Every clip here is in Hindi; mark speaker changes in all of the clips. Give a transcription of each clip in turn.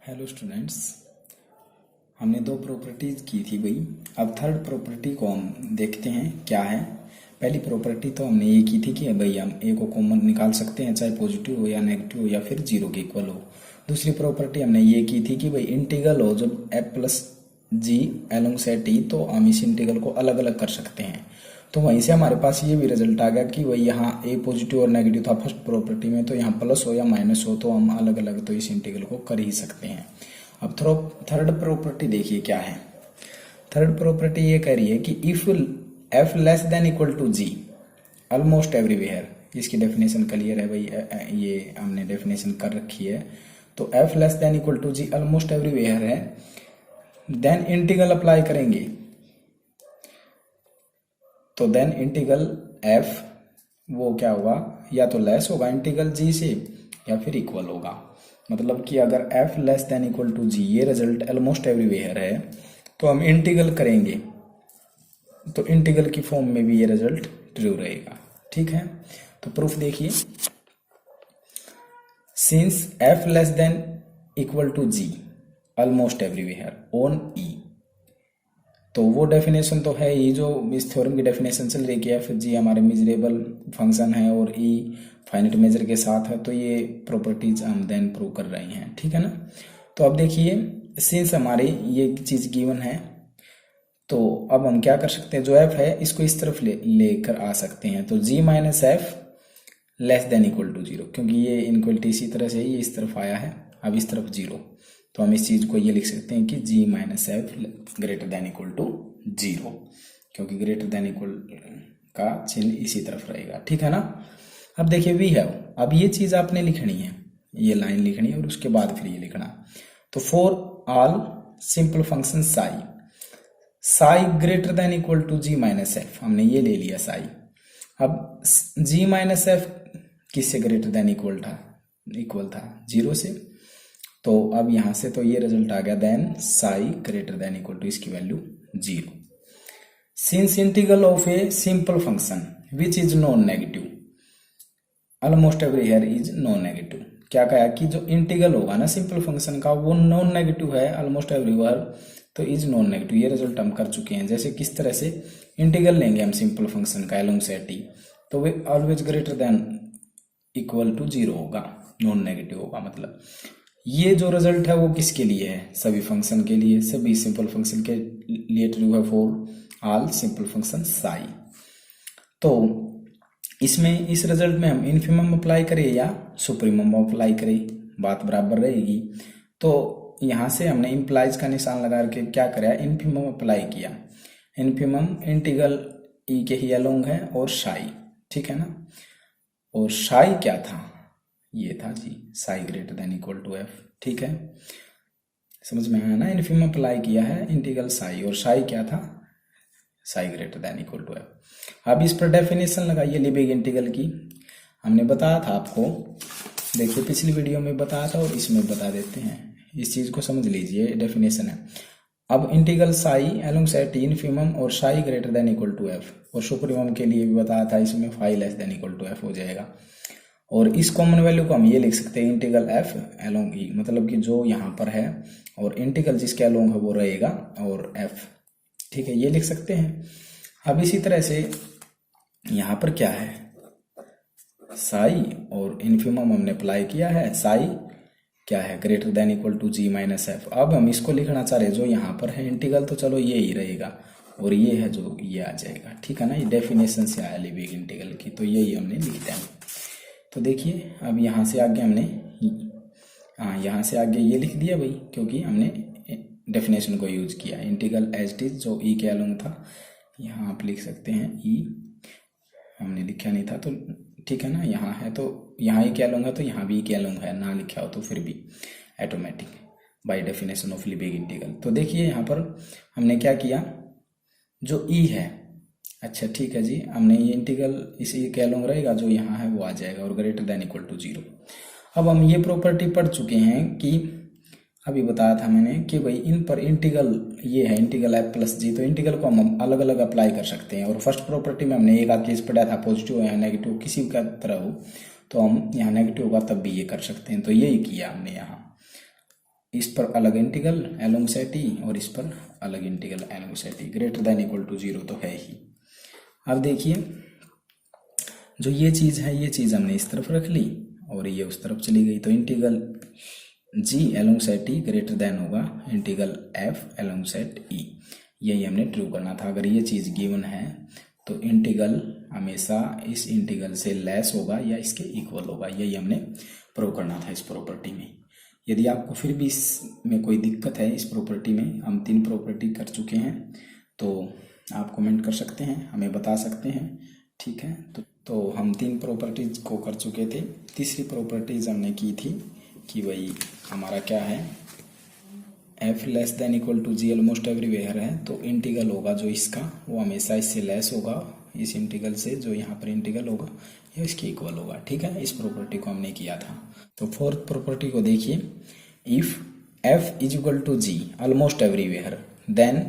Speaker 1: हेलो स्टूडेंट्स, हमने दो प्रॉपर्टीज की थी भाई। अब थर्ड प्रॉपर्टी को हम देखते हैं क्या है। पहली प्रॉपर्टी तो हमने ये की थी कि भाई हम ए को कॉमन निकाल सकते हैं, चाहे पॉजिटिव हो या नेगेटिव हो या फिर जीरो के इक्वल हो। दूसरी प्रॉपर्टी हमने ये की थी कि भाई इंटीग्रल हो जब एफ प्लस जी एलोंग सेट ई, तो हम इस इंटीग्रल को अलग अलग कर सकते हैं। तो वहीं से हमारे पास ये भी रिजल्ट आ गया कि भाई यहाँ ए पॉजिटिव और नेगेटिव था फर्स्ट प्रॉपर्टी में, तो यहाँ प्लस हो या माइनस हो तो हम अलग अलग तो इस इंटीग्रल को कर ही सकते हैं। अब थर्ड प्रॉपर्टी देखिए क्या है। थर्ड प्रॉपर्टी ये कह रही है कि if f less than equal to ji almost everywhere, इसकी डेफिनेशन क्लियर है भाई, ये हमने डेफिनेशन कर रखी है। तो f less than equal to ji almost everywhere है, देन इंटीग्रल अप्लाई करेंगे। तो देन इंटीग्रल एफ वो क्या होगा, या तो लेस होगा इंटीग्रल जी से या फिर इक्वल होगा। मतलब कि अगर F less than equal to G ये रिजल्ट ऑलमोस्ट एवरीवेयर है तो हम इंटीग्रल करेंगे तो इंटीग्रल की फॉर्म में भी ये रिजल्ट ट्रू रहेगा। ठीक है, तो प्रूफ देखिए। Since F less than equal to ji almost everywhere on E, तो वो डेफिनेशन तो है ही जो इस थ्योरम की डेफिनेशन चल रही है। फिर जी हमारे मेजरेबल फंक्शन है और ई फाइनाइट मेजर के साथ है, तो ये प्रॉपर्टीज हम देन प्रूव कर रहे हैं। ठीक है ना। तो अब देखिए, सिंस हमारी ये चीज गिवन है, तो अब हम क्या कर सकते हैं, जो एफ है इसको इस तरफ लेकर आ सकते हैं। तो G minus F less than equal to zero, क्योंकि ये इनक्वलिटी इसी तरह से ये इस तरफ आया है, अब इस तरफ जीरो, तो हम इस चीज को ये लिख सकते हैं कि G minus F greater than equal to zero, क्योंकि ग्रेटर देन इक्वल का चिन्ह इसी तरफ रहेगा। ठीक है ना। अब देखिए वी हैव, अब ये चीज आपने लिखनी है, ये लाइन लिखनी है और उसके बाद फिर ये लिखना। तो for all simple function psi, psi greater than equal to g minus f, हमने ये ले लिया साई। अब जी माइनस एफ किससे ग्रेटर देन इक्वल था जीरो से, तो अब यहां से तो ये रिजल्ट आ गया, then psi greater than equal to इसकी value zero. Since integral of a simple function which is non negative almost everywhere is non negative, क्या कहा कि जो इंटीग्रल होगा ना सिंपल फंक्शन का वो नॉन नेगेटिव है ऑलमोस्ट एवरीवेयर, तो इज नॉन नेगेटिव। ये रिजल्ट हम कर चुके हैं। जैसे किस तरह से इंटीग्रल लेंगे हम सिंपल फंक्शन का एलोंग सेट ई, तो वे always greater than equal to zero होगा, नॉन नेगेटिव होगा। मतलब ये जो रिजल्ट है वो किसके लिए है, सभी फंक्शन के लिए, सभी सिंपल फंक्शन के लिए ट्रू है for all simple function psi. तो इसमें इस रिजल्ट में हम इन्फिमम अप्लाई करें या सुप्रीमम अप्लाई करें, बात बराबर रहेगी। तो यहां से हमने इम्प्लाइज का निशान लगा के क्या करा, इन्फिमम अप्लाई किया। इन्फिमम इंटीग्रल ई के ही अलोंग है और साई, ठीक है ना। और साई क्या था, ये था G psi greater than equal to F. ठीक है, समझ में आया ना। इन्फिमम अप्लाई किया है इंटीग्रल साई, और साई क्या था, psi greater than equal to f. अब इस पर डेफिनेशन लगाइए लिबिग इंटीग्रल की। हमने बताया था आपको, देखिए पिछली वीडियो में बताया था और इसमें बता देते हैं, इस चीज को समझ लीजिए, डेफिनेशन है। अब integral psi along set infimum और psi greater than equal to F, और सुप्रीमम के लिए भी बताया था, इसमें phi less than equal to F हो जाएगा। और इस कॉमन वैल्यू को हम ये लिख सकते हैं इंटीग्रल एफ एलोंग ई, मतलब कि जो यहाँ पर है और इंटीग्रल जिसके एलोंग है वो रहेगा और एफ। ठीक है, ये लिख सकते हैं। अब इसी तरह से यहाँ पर क्या है, साई और इन्फिमम हमने अप्लाई किया है, साई क्या है greater than equal to g minus f. अब हम इसको लिखना चाह रहे, जो यहाँ पर है इंटीग्रल, तो चलो ये ही रहेगा, और ये है जो ये आ जाएगा। ठीक है ना, ये डेफिनेशन से आया लिबिग इंटीग्रल की, तो यही हमने लिख दिया। तो देखिए अब यहाँ से आगे हमने यहाँ से आगे ये लिख दिया भाई, क्योंकि हमने डेफिनेशन को यूज किया। इंटीग्रल एज इट इज जो ई के अलोंग था, यहाँ आप लिख सकते हैं ई, हमने लिखा नहीं था तो ठीक है ना। यहाँ है तो यहाँ ई के अलोंग है, तो यहाँ भी ई के अलोंग है, ना लिखा हो तो फिर भी automatic by definition of Liebig integral. तो देखिए यहाँ पर हमने क्या किया, जो ई है, अच्छा ठीक है जी, हमने ये इंटीग्रल इसी के अलोंग रहेगा, जो यहाँ है वो आ जाएगा और greater than equal to zero. अब हम ये प्रॉपर्टी पढ़ चुके हैं कि अभी बताया था मैंने कि भाई इन पर इंटीग्रल ये है इंटीग्रल एफ प्लस जी, तो इंटीग्रल को हम अलग अलग अप्लाई कर सकते हैं। और फर्स्ट प्रॉपर्टी में हमने एक आध केस पढ़ा था, पॉजिटिव या नेगेटिव किसी का तरह हो, तो हम यहाँ नेगेटिव होगा तब भी ये कर सकते हैं, तो यही किया हमने यहाँ। इस पर अलग इंटीग्रल अलोंग सेट ई और इस पर अलग integral along set E, greater than equal to 0 तो है ही। अब देखिए जो ये चीज़ है, ये चीज़ हमने इस तरफ रख ली और ये उस तरफ चली गई, तो इंटीग्रल जी along set E greater than होगा integral F along set E. यही हमने ट्रू करना था। अगर ये चीज़ गिवन है तो इंटीग्रल हमेशा इस इंटीग्रल से लेस होगा या इसके इक्वल होगा, यही हमने प्रूव करना था इस प्रॉपर्टी में। यदि आपको फिर भी इसमें कोई दिक्कत है, इस प्रॉपर्टी में हम 3 प्रॉपर्टी कर चुके हैं, तो आप कमेंट कर सकते हैं, हमें बता सकते हैं, ठीक है। तो हम 3 प्रॉपर्टीज को कर चुके थे। तीसरी प्रॉपर्टीज हमने की थी कि भाई हमारा क्या है, f less than equal to ji almost everywhere है, तो इंटीग्रल होगा जो इसका वो हमेशा इससे लेस होगा, इस इंटीग्रल से जो यहाँ पर इंटीग्रल होगा ये इसके इक्वल होगा, ठीक है। इस प्रॉपर्टी को हमने किया था। तो फोर्थ प्रॉपर्टी को देखिए, if F is equal to ji almost everywhere then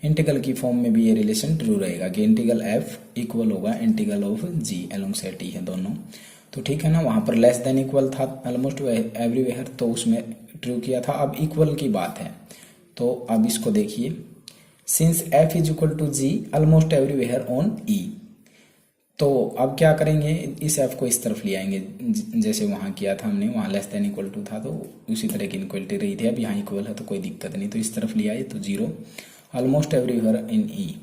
Speaker 1: integral की फॉर्म में भी ये रिलेशन ट्रू रहेगा कि इंटीग्रल एफ इक्वल होगा integral of g along set E है दोनों, तो ठीक है ना। वहाँ पर लेस देन इक्वल था ऑलमोस्ट एवरीवेयर, तो उसमें ट्रू किया था। अब इक्वल की बात है, तो अब इसको देखिए, since F is equal to ji almost everywhere on E, तो अब क्या करेंगे, इस एफ को इस तरफ ले आएंगे जैसे वहाँ किया था हमने, वहाँ लेस देन इक्वल टू था तो उसी तरह की इक्वलिटी रही थी। अब यहाँ इक्वल है तो कोई दिक्कत नहीं, तो इस तरफ ले आए तो 0 almost everywhere in E,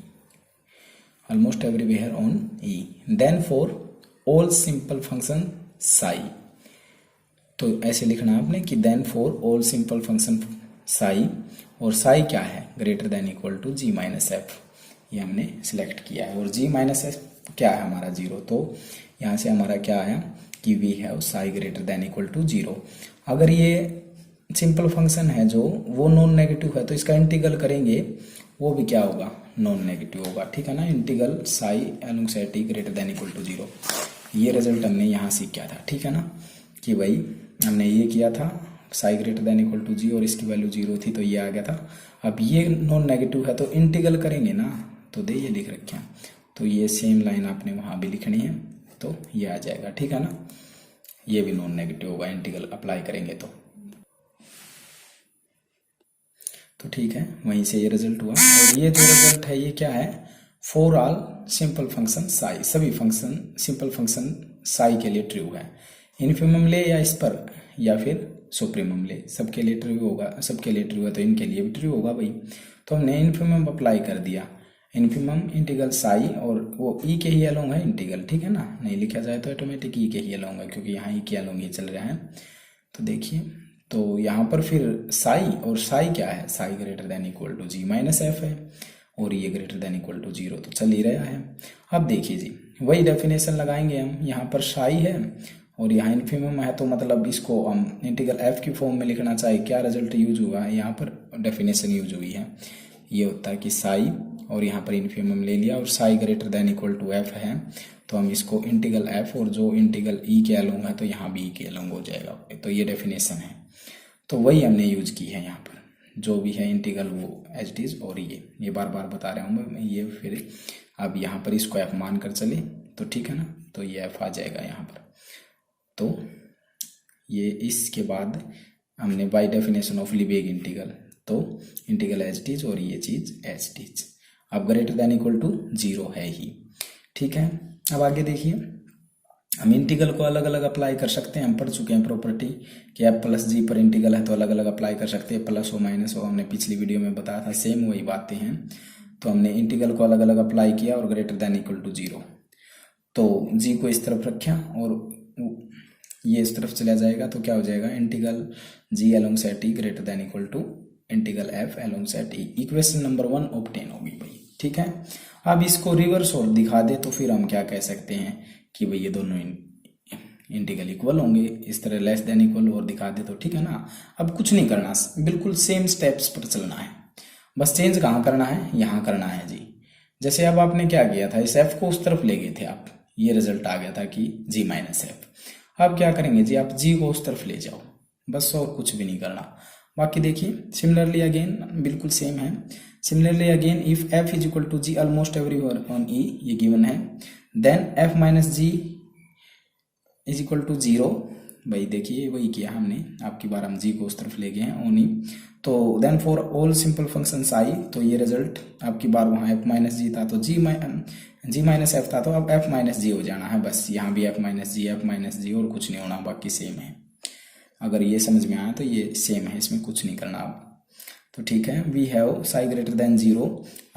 Speaker 1: almost everywhere on E, then for all simple function psi, तो ऐसे लिखना आपने कि then for all simple function psi, और साई क्या है, greater than equal to g minus f, ये हमने सिलेक्ट किया है। और जी माइनस एफ क्या है हमारा 0, तो यहाँ से हमारा क्या आया कि we have psi greater than equal to 0। अगर ये सिंपल फंक्शन है जो वो नॉन नेगेटिव है, तो इसका इंटीग्रल करेंगे वो भी क्या होगा, नॉन नेगेटिव होगा, ठीक है ना। Integral psi along set E greater than equal to 0, ये रिजल्ट हमने यहाँ सीखा था, ठीक है ना, कि भाई हमने ये किया था psi greater than equal to G और इसकी वैल्यू 0 थी तो ये आ गया था। अब ये नॉन नेगेटिव है तो इंटीग्रल करेंगे ना, तो दे ये लिख रखे हैं, तो ये सेम लाइन आपने वहाँ भी लिखनी है, तो ये आ जाएगा, ठीक है ना। ये भी नॉन नेगेटिव होगा इंटीग्रल अप्लाई करेंगे तो ठीक है, वहीं से ये रिजल्ट हुआ। और ये जो रिजल्ट है ये क्या है, for all simple function Sai, सभी फंक्शन सिंपल फंक्शन साई के लिए ट्रू है। इन्फिमम ले या इस पर या फिर सुप्रीमम ले, सबके लिए ट्रू होगा, सबके लिए ट्रू है तो इनके लिए भी ट्रू होगा भाई। तो हमने इन्फिमम अप्लाई कर दिया, इन्फिमम इंटीग्रल साई, और वो ई के ही अलोंग है इंटीग्रल, ठीक है ना, नहीं लिखा जाए तो ऑटोमेटिक ई के ही अलोंग है क्योंकि यहाँ ई के अलोंग ही चल रहा है। तो देखिए, तो यहाँ पर फिर साई, और साई क्या है, psi greater than equal to g minus f है, और ये ग्रेटर देन इक्वल टू 0 तो चल ही रहा है। अब देखिए जी, वही डेफिनेशन लगाएंगे हम, यहाँ पर साई है और यहाँ इन्फिमम है, तो मतलब इसको हम इंटीग्रल एफ की फॉर्म में लिखना चाहे, क्या रिजल्ट यूज हुआ है, यहाँ पर डेफिनेशन यूज हुई है, ये होता है कि साई और यहाँ पर इन्फिमम ले लिया और psi greater than equal to f है, तो हम इसको इंटीग्रल एफ और जो इंटीग्रल ई के अलोंग है तो यहाँ भी ई के अलोंग हो जाएगा, तो ये डेफिनेशन है। तो वही हमने यूज की है यहाँ पर, जो भी है इंटीग्रल वो एज इट इज, और ये बार बार बता रहा हूँ मैं ये, फिर अब यहाँ पर इसको एफ मान कर चले तो ठीक है ना, तो ये एफ आ जाएगा यहाँ पर। तो ये इसके बाद हमने बाय डेफिनेशन ऑफ लिबेग इंटीग्रल, तो इंटीग्रल एज इट इज और ये चीज एज इट इज, अब ग्रेटर देन इक्वल टू 0 है ही, ठीक है। अब आगे देखिए, हम इंटीग्रल को अलग अलग अप्लाई कर सकते हैं, हम पढ़ चुके हैं प्रॉपर्टी कि एफ प्लस जी पर इंटीग्रल है तो अलग अलग अप्लाई कर सकते हैं, प्लस हो माइनस हो, हमने पिछली वीडियो में बताया था, सेम वही बातें हैं। तो हमने इंटीग्रल को अलग अलग अप्लाई किया और ग्रेटर देन इक्वल टू 0, तो जी को इस तरफ रखा और ये इस तरफ चला जाएगा, तो क्या हो जाएगा, integral ji along set E greater than equal to integral F along set E, equation number 1 obtain होगी भाई, ठीक है। अब इसको रिवर्स और दिखा दे तो फिर हम क्या कह सकते हैं कि भाई ये दोनों इंटीग्रल इक्वल होंगे, इस तरह लेस देन इक्वल और दिखा दे तो ठीक है ना। अब कुछ नहीं करना, बिल्कुल सेम स्टेप्स पर चलना है, बस चेंज कहाँ करना है, यहाँ करना है जी। जैसे अब आपने क्या किया था, इस एफ को उस तरफ ले गए थे आप, ये रिजल्ट आ गया था कि जी माइनस एफ। अब क्या करेंगे जी, आप जी को उस तरफ ले जाओ, बस और कुछ भी नहीं करना। बाकी देखिए, सिमिलरली अगेन बिल्कुल सेम है। Similarly again if F is equal to ji almost everywhere on E, ये गिवन है, then F minus G is equal to 0, भाई देखिए वही किया हमने, आपकी बार हम जी को उस तरफ ले गए हैं ओनली। तो then for all simple functions I, तो ये रिजल्ट आपकी बार वहाँ एफ माइनस जी था तो जी माइनस एफ था, तो अब एफ माइनस जी हो जाना है बस। यहाँ भी एफ माइनस जी और कुछ नहीं होना, बाकी सेम है। अगर ये समझ में आया तो ये सेम है, इसमें कुछ नहीं करना आप। तो ठीक है, we have psi greater than zero.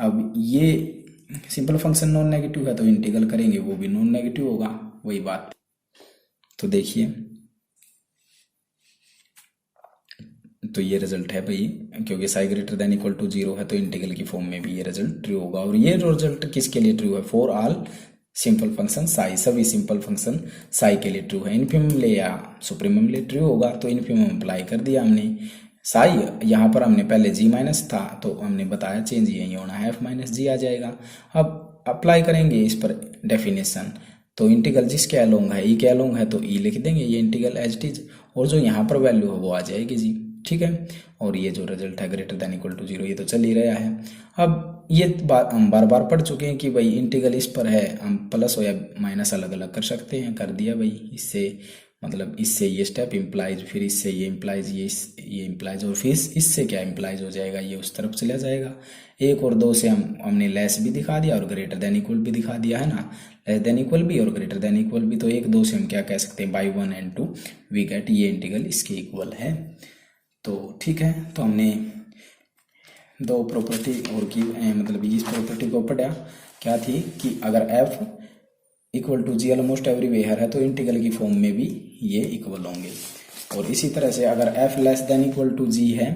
Speaker 1: अब ये सिंपल फंक्शन नॉन नेगेटिव है तो इंटीग्रल करेंगे वो भी नॉन नेगेटिव होगा, वही बात। तो देखिए, तो ये रिजल्ट है भाई, क्योंकि psi greater than equal to zero है तो इंटीग्रल की फॉर्म में भी ये रिजल्ट ट्रू होगा। और ये रिजल्ट किसके लिए ट्रू है? For all simple function Sai, सभी सिंपल फंक्शन साई के लिए ट्रू है। इन्फिमम ले या सुप्रीमम ले ट्रू होगा, तो इन्फिमम अप्लाई कर दिया हमने। साई यहाँ पर हमने पहले जी माइनस था तो हमने बताया चेंज यही होना है, एफ माइनस जी आ जाएगा। अब अप्लाई करेंगे इस पर डेफिनेशन, तो इंटीग्रल जिसके अलोंग है, ई के अलोंग है तो ई लिख देंगे, ये इंटीग्रल एज इट इज, और जो यहाँ पर वैल्यू है वो आ जाएगी जी, ठीक है। और ये जो रिजल्ट है greater than equal to zero, ये तो चल ही रहा है। अब ये बात हम बार बार पढ़ चुके हैं कि भाई इंटीग्रल इस पर है, हम प्लस हो या माइनस अलग अलग कर सकते हैं, कर दिया भाई। इससे मतलब इससे ये स्टेप इम्प्लाइज, फिर इससे ये इम्प्लाइज, ये इम्प्लाइज, और फिर इससे क्या इम्प्लाइज हो जाएगा, ये उस तरफ चला जाएगा। एक और दो से हमने लेस भी दिखा दिया और ग्रेटर देन इक्वल भी दिखा दिया है ना, लेस देन इक्वल भी और ग्रेटर देन इक्वल भी। तो एक दो से हम क्या कह सकते हैं, बाई 1 and 2 वी गेट ये इंटीग्रल इसके इक्वल है। तो ठीक है, तो हमने दो प्रॉपर्टी और की, मतलब इस प्रॉपर्टी को पढ़ा, क्या थी कि अगर f equal to ji almost everywhere है तो इंटीग्रल की फॉर्म में भी ये इक्वल होंगे। और इसी तरह से अगर f less than equal to G है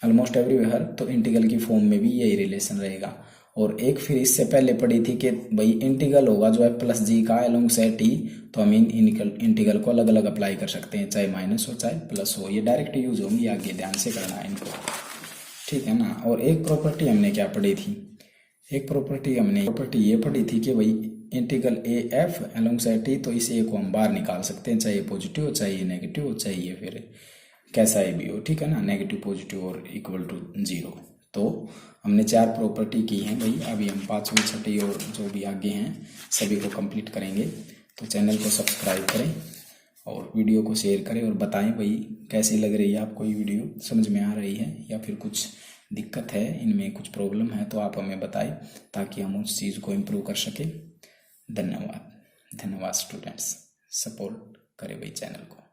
Speaker 1: ऑलमोस्ट एवरीवेयर तो इंटीग्रल की फॉर्म में भी यही रिलेशन रहेगा। और एक फिर इससे पहले पढ़ी थी कि भाई इंटीग्रल होगा जो f प्लस जी का अलोंग सेट ई, तो हम इंटीग्रल को अलग अलग अप्लाई कर सकते हैं, चाहे माइनस हो चाहे प्लस हो, ये डायरेक्ट यूज होंगी, आगे ध्यान से करना है इनको, ठीक है ना। और एक प्रॉपर्टी हमने क्या पढ़ी थी, एक प्रॉपर्टी ये पढ़ी थी कि भाई integral A F along set E, तो इस ए को हम बाहर निकाल सकते हैं, चाहे ये पॉजिटिव हो चाहे ये नेगेटिव हो चाहे ये फिर कैसा ही भी हो, ठीक है ना, नेगेटिव पॉजिटिव और इक्वल टू जीरो। तो हमने 4 प्रॉपर्टी की हैं भाई, अभी हम 5वीं 6वीं और जो भी आगे हैं सभी को कंप्लीट करेंगे। तो चैनल को सब्सक्राइब करें और वीडियो को शेयर करें और बताएं भाई कैसी लग रही है आपको ये वीडियो, समझ में आ रही है या फिर कुछ दिक्कत है, इनमें कुछ प्रॉब्लम है तो आप हमें बताएं ताकि हम उस चीज़ को इम्प्रूव कर सकें। धन्यवाद स्टूडेंट्स, सपोर्ट करें भाई चैनल को।